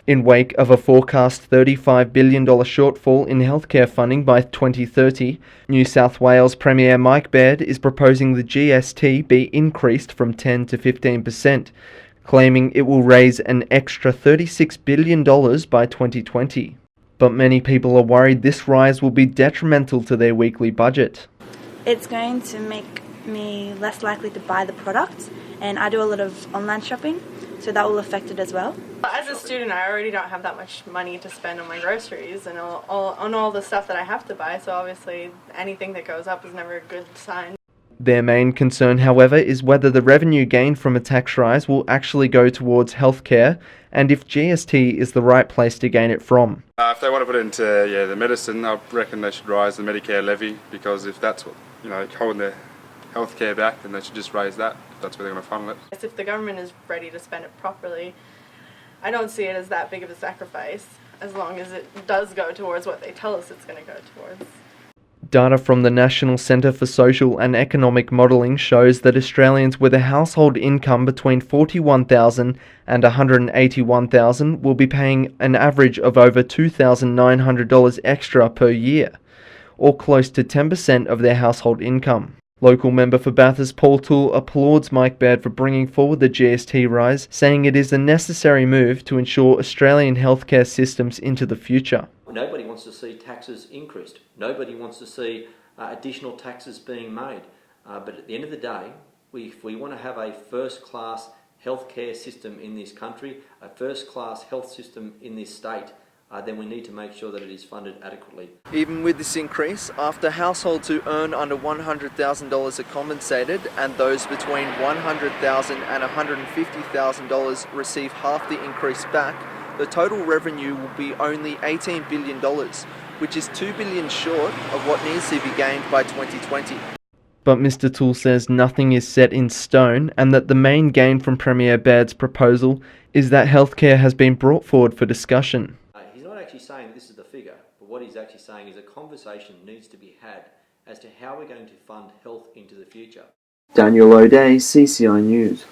In wake of a forecast $35 billion shortfall in healthcare funding by 2030, New South Wales Premier Mike Baird is proposing the GST be increased from 10 to 15%, claiming it will raise an extra $36 billion by 2020. But many people are worried this rise will be detrimental to their weekly budget. It's going to make me less likely to buy the product, and I do a lot of online shopping, so that will affect it as well. As a student, I already don't have that much money to spend on my groceries and on all the stuff that I have to buy, so obviously anything that goes up is never a good sign. Their main concern, however, is whether the revenue gained from a tax rise will actually go towards healthcare and if GST is the right place to gain it from. If they want to put it into the medicine, I reckon they should rise the Medicare levy, because if that's what holding their healthcare back, then they should just raise that. That's where they're going to funnel it. If the government is ready to spend it properly, I don't see it as that big of a sacrifice, as long as it does go towards what they tell us it's going to go towards. Data from the National Centre for Social and Economic Modelling shows that Australians with a household income between $41,000 and $181,000 will be paying an average of over $2,900 extra per year, or close to 10% of their household income. Local member for Bathurst Paul Toole applauds Mike Baird for bringing forward the GST rise, saying it is a necessary move to ensure Australian healthcare systems into the future. Nobody wants to see taxes increased. Nobody wants to see additional taxes being made. But at the end of the day, if we want to have a first-class healthcare system in this country, a first-class health system in this state, then we need to make sure that it is funded adequately. Even with this increase, after households who earn under $100,000 are compensated and those between $100,000 and $150,000 receive half the increase back, the total revenue will be only $18 billion, which is $2 billion short of what needs to be gained by 2020. But Mr. Toole says nothing is set in stone and that the main gain from Premier Baird's proposal is that healthcare has been brought forward for discussion. He's not actually saying this is the figure, but what he's actually saying is a conversation needs to be had as to how we're going to fund health into the future. Daniel O'Day, CCI News.